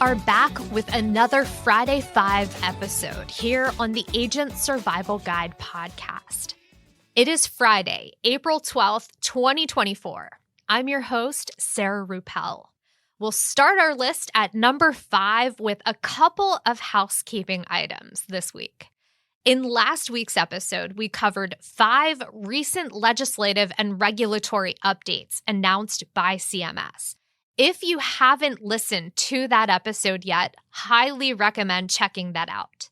are back with another Friday 5 episode here on the Agent Survival Guide podcast. It is Friday, April 12th, 2024. I'm your host, Sarah Ruppel. We'll start our list at number 5 with a couple of housekeeping items this week. In last week's episode, we covered 5 recent legislative and regulatory updates announced by CMS. If you haven't listened to that episode yet, highly recommend checking that out.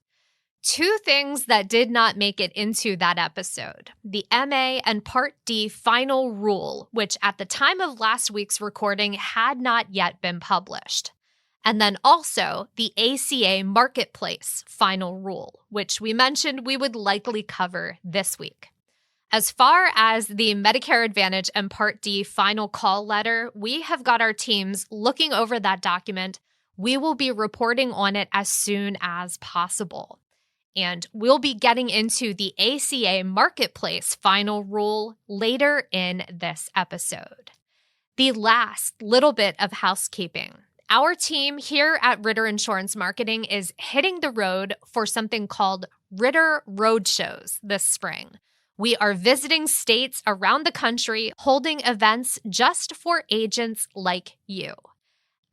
2 things that did not make it into that episode: the MA and Part D final rule, which at the time of last week's recording had not yet been published. And then also the ACA Marketplace final rule, which we mentioned we would likely cover this week. As far as the Medicare Advantage and Part D final call letter, we have got our teams looking over that document. We will be reporting on it as soon as possible. And we'll be getting into the ACA Marketplace final rule later in this episode. The last little bit of housekeeping. Our team here at Ritter Insurance Marketing is hitting the road for something called Ritter Roadshows this spring. We are visiting states around the country, holding events just for agents like you.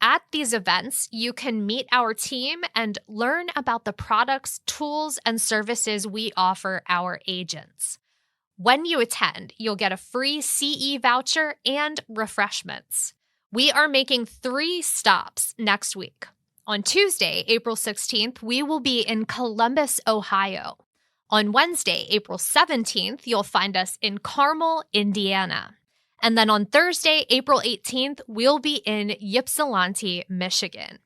At these events, you can meet our team and learn about the products, tools, and services we offer our agents. When you attend, you'll get a free CE voucher and refreshments. We are making 3 stops next week. On Tuesday, April 16th, we will be in Columbus, Ohio. On Wednesday, April 17th, you'll find us in Carmel, Indiana. And then on Thursday, April 18th, we'll be in Ypsilanti, Michigan.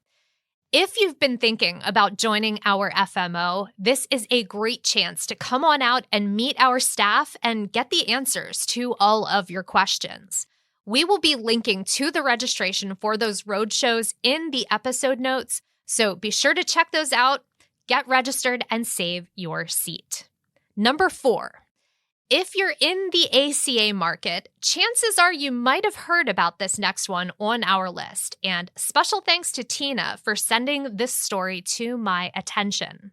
If you've been thinking about joining our FMO, this is a great chance to come on out and meet our staff and get the answers to all of your questions. We will be linking to the registration for those roadshows in the episode notes, so be sure to check those out. Get registered and save your seat. Number 4, if you're in the ACA market, chances are you might have heard about this next one on our list. And special thanks to Tina for sending this story to my attention.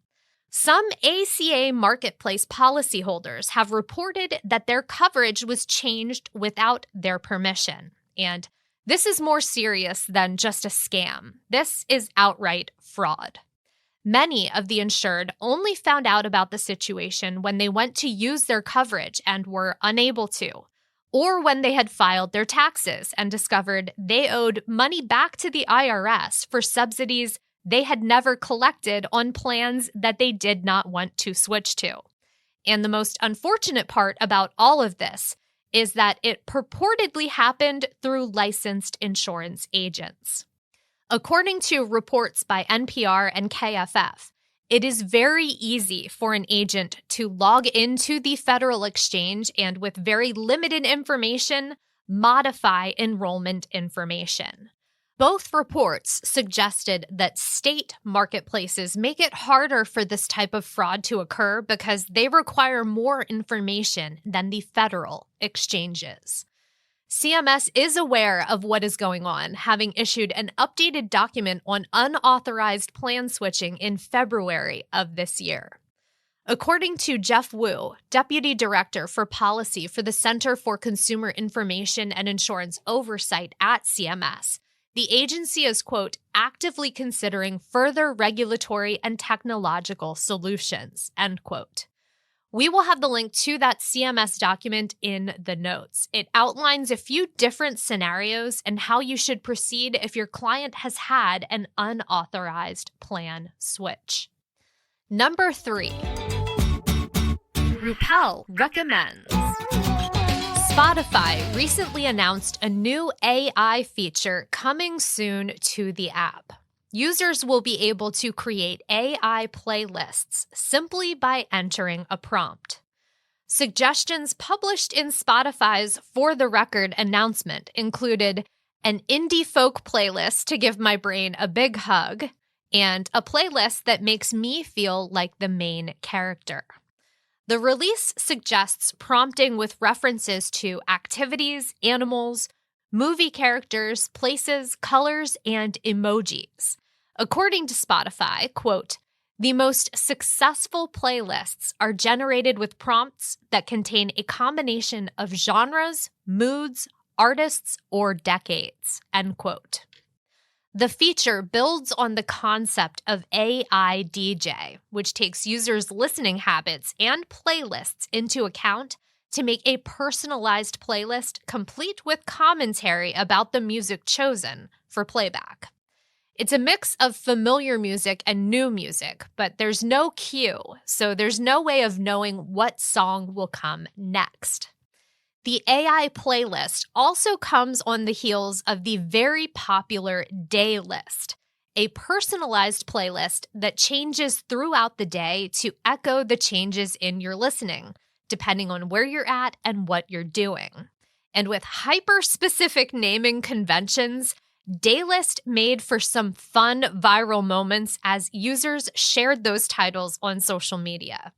Some ACA marketplace policyholders have reported that their coverage was changed without their permission. And this is more serious than just a scam. This is outright fraud. Many of the insured only found out about the situation when they went to use their coverage and were unable to, or when they had filed their taxes and discovered they owed money back to the IRS for subsidies they had never collected on plans that they did not want to switch to. And the most unfortunate part about all of this is that it purportedly happened through licensed insurance agents. According to reports by NPR and KFF, it is very easy for an agent to log into the federal exchange and, with very limited information, modify enrollment information. Both reports suggested that state marketplaces make it harder for this type of fraud to occur because they require more information than the federal exchanges. CMS is aware of what is going on, having issued an updated document on unauthorized plan switching in February of this year. According to Jeff Wu, Deputy Director for Policy for the Center for Consumer Information and Insurance Oversight at CMS, the agency is, quote, actively considering further regulatory and technological solutions, end quote. We will have the link to that CMS document in the notes. It outlines a few different scenarios and how you should proceed if your client has had an unauthorized plan switch. Number 3, Ruppel recommends. Spotify recently announced a new AI feature coming soon to the app. Users will be able to create AI playlists simply by entering a prompt. Suggestions published in Spotify's For the Record announcement included an indie folk playlist to give my brain a big hug, and a playlist that makes me feel like the main character. The release suggests prompting with references to activities, animals, movie characters, places, colors, and emojis. According to Spotify, quote, "The most successful playlists are generated with prompts that contain a combination of genres, moods, artists, or decades," end quote. The feature builds on the concept of AI DJ, which takes users' listening habits and playlists into account to make a personalized playlist complete with commentary about the music chosen for playback. It's a mix of familiar music and new music, but there's no cue, so there's no way of knowing what song will come next. The AI playlist also comes on the heels of the very popular Day List, a personalized playlist that changes throughout the day to echo the changes in your listening, depending on where you're at and what you're doing. And with hyper-specific naming conventions, Daylist made for some fun viral moments as users shared those titles on social media.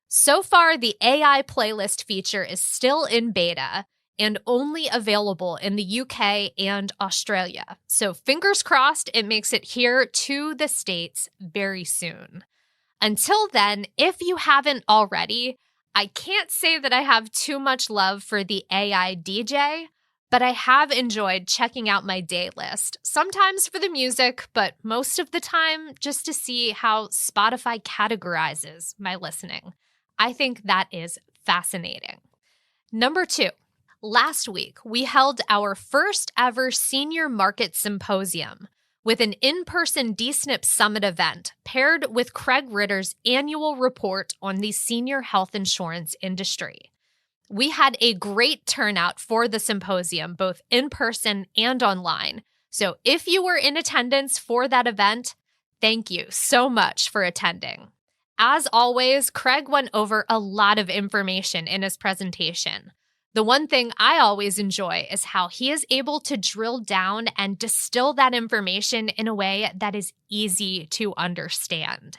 So far, the AI playlist feature is still in beta and only available in the UK and Australia. So fingers crossed it makes it here to the States very soon. Until then, if you haven't already, I can't say that I have too much love for the AI DJ, but I have enjoyed checking out my day list, sometimes for the music, but most of the time just to see how Spotify categorizes my listening. I think that is fascinating. Number 2, last week we held our first ever Senior Market Symposium with an in-person DSNP Summit event paired with Craig Ritter's annual report on the senior health insurance industry. We had a great turnout for the symposium, both in person and online. So if you were in attendance for that event, thank you so much for attending. As always, Craig went over a lot of information in his presentation. The one thing I always enjoy is how he is able to drill down and distill that information in a way that is easy to understand.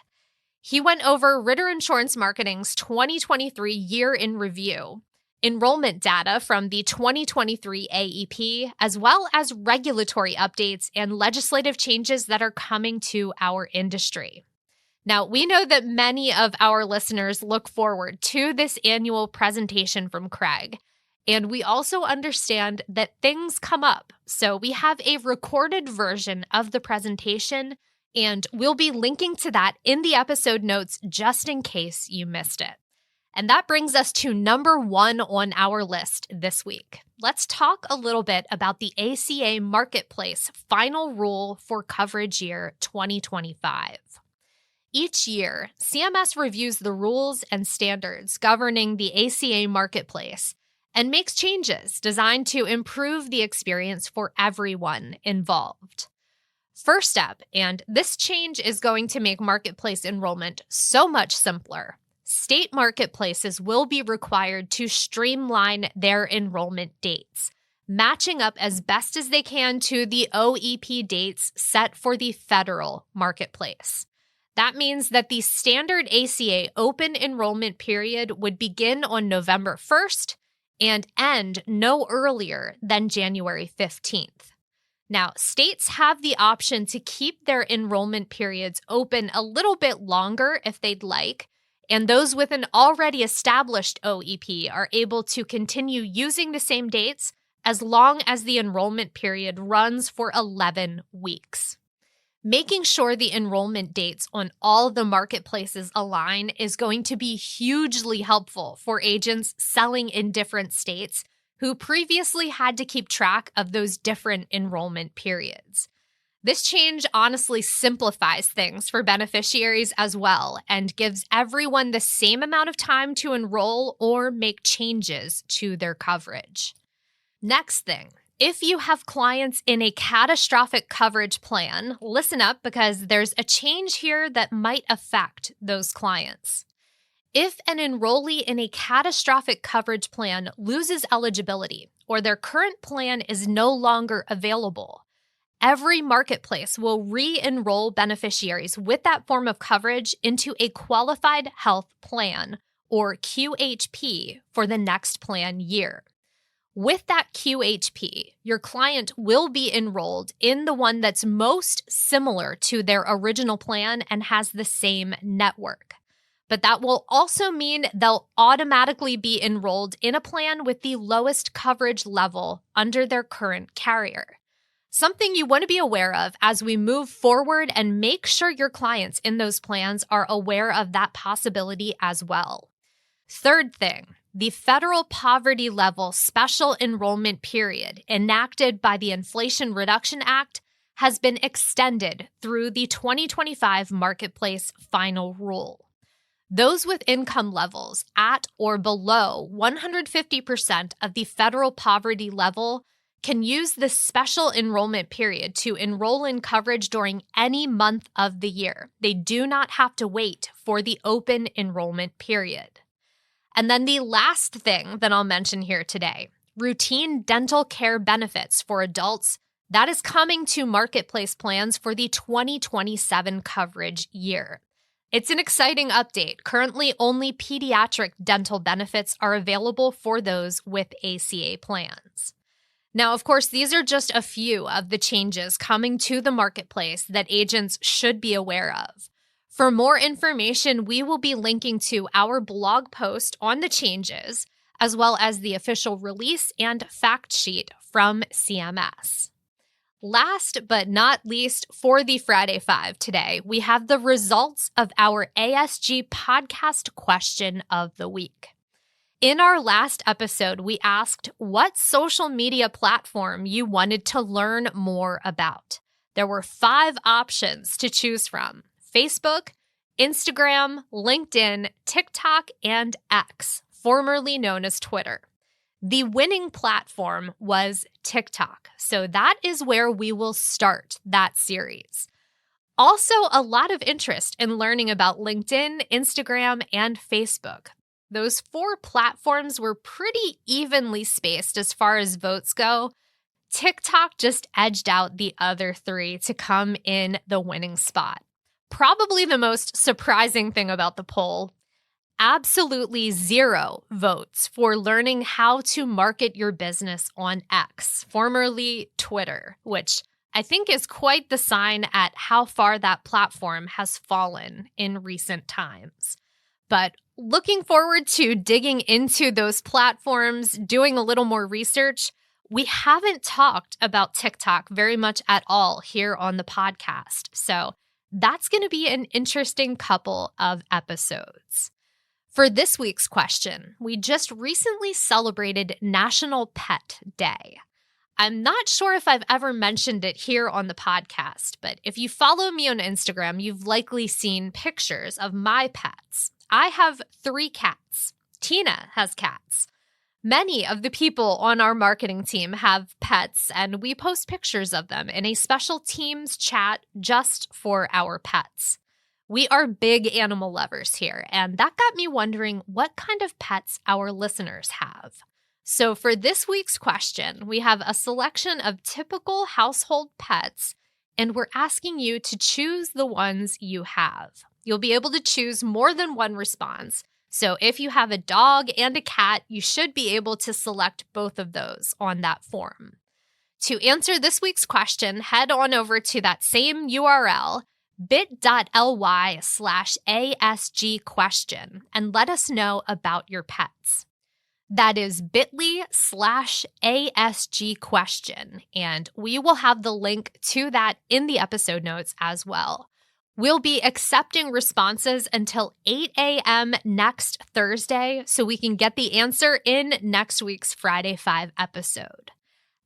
He went over Ritter Insurance Marketing's 2023 year in review, enrollment data from the 2023 AEP, as well as regulatory updates and legislative changes that are coming to our industry. Now, we know that many of our listeners look forward to this annual presentation from Craig, and we also understand that things come up. So we have a recorded version of the presentation, and we'll be linking to that in the episode notes just in case you missed it. And that brings us to number 1 on our list this week. Let's talk a little bit about the ACA Marketplace final rule for coverage year 2025. Each year, CMS reviews the rules and standards governing the ACA Marketplace and makes changes designed to improve the experience for everyone involved. First up, and this change is going to make marketplace enrollment so much simpler, state marketplaces will be required to streamline their enrollment dates, matching up as best as they can to the OEP dates set for the federal marketplace. That means that the standard ACA open enrollment period would begin on November 1st and end no earlier than January 15th. Now, states have the option to keep their enrollment periods open a little bit longer if they'd like, and those with an already established OEP are able to continue using the same dates as long as the enrollment period runs for 11 weeks. Making sure the enrollment dates on all the marketplaces align is going to be hugely helpful for agents selling in different states who previously had to keep track of those different enrollment periods. This change honestly simplifies things for beneficiaries as well and gives everyone the same amount of time to enroll or make changes to their coverage. Next thing. If you have clients in a catastrophic coverage plan, listen up because there's a change here that might affect those clients. If an enrollee in a catastrophic coverage plan loses eligibility or their current plan is no longer available, every marketplace will re-enroll beneficiaries with that form of coverage into a qualified health plan or QHP for the next plan year. With that QHP, your client will be enrolled in the one that's most similar to their original plan and has the same network. But that will also mean they'll automatically be enrolled in a plan with the lowest coverage level under their current carrier. Something you want to be aware of as we move forward, and make sure your clients in those plans are aware of that possibility as well. Third thing, the federal poverty level special enrollment period enacted by the Inflation Reduction Act has been extended through the 2025 Marketplace Final Rule. Those with income levels at or below 150% of the federal poverty level can use this special enrollment period to enroll in coverage during any month of the year. They do not have to wait for the open enrollment period. And then the last thing that I'll mention here today, routine dental care benefits for adults, that is coming to Marketplace plans for the 2027 coverage year. It's an exciting update. Currently, only pediatric dental benefits are available for those with ACA plans. Now, of course, these are just a few of the changes coming to the Marketplace that agents should be aware of. For more information, we will be linking to our blog post on the changes, as well as the official release and fact sheet from CMS. Last but not least, for the Friday Five today, we have the results of our ASG podcast question of the week. In our last episode, we asked what social media platform you wanted to learn more about. There were 5 options to choose from: Facebook, Instagram, LinkedIn, TikTok, and X, formerly known as Twitter. The winning platform was TikTok, so that is where we will start that series. Also, a lot of interest in learning about LinkedIn, Instagram, and Facebook. Those 4 platforms were pretty evenly spaced as far as votes go. TikTok just edged out the other 3 to come in the winning spot. Probably the most surprising thing about the poll, absolutely 0 votes for learning how to market your business on X, formerly Twitter, which I think is quite the sign at how far that platform has fallen in recent times. But looking forward to digging into those platforms, doing a little more research. We haven't talked about TikTok very much at all here on the podcast, so that's going to be an interesting couple of episodes. For this week's question, we just recently celebrated National Pet Day. I'm not sure if I've ever mentioned it here on the podcast, but if you follow me on Instagram, you've likely seen pictures of my pets. I have 3 cats. Tina has cats. Many of the people on our marketing team have pets, and we post pictures of them in a special Teams chat just for our pets. We are big animal lovers here, and that got me wondering what kind of pets our listeners have. So for this week's question, we have a selection of typical household pets, and we're asking you to choose the ones you have. You'll be able to choose more than one response. So if you have a dog and a cat, you should be able to select both of those on that form. To answer this week's question, head on over to that same URL, bit.ly/ASG question, and let us know about your pets. That is bit.ly/ASG question, and we will have the link to that in the episode notes as well. We'll be accepting responses until 8 a.m. next Thursday, so we can get the answer in next week's Friday 5 episode.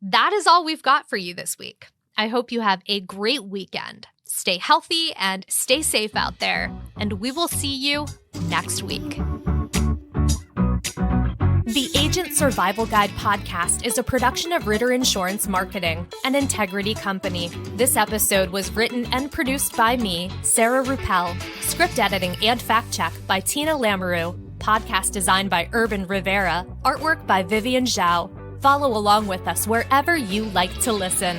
That is all we've got for you this week. I hope you have a great weekend. Stay healthy and stay safe out there, and we will see you next week. The Agent Survival Guide podcast is a production of Ritter Insurance Marketing, an integrity company. This episode was written and produced by me, Sarah Ruppel, script editing and fact check by Tina Lamoureux, podcast design by Urban Rivera, artwork by Vivian Zhao. Follow along with us wherever you like to listen.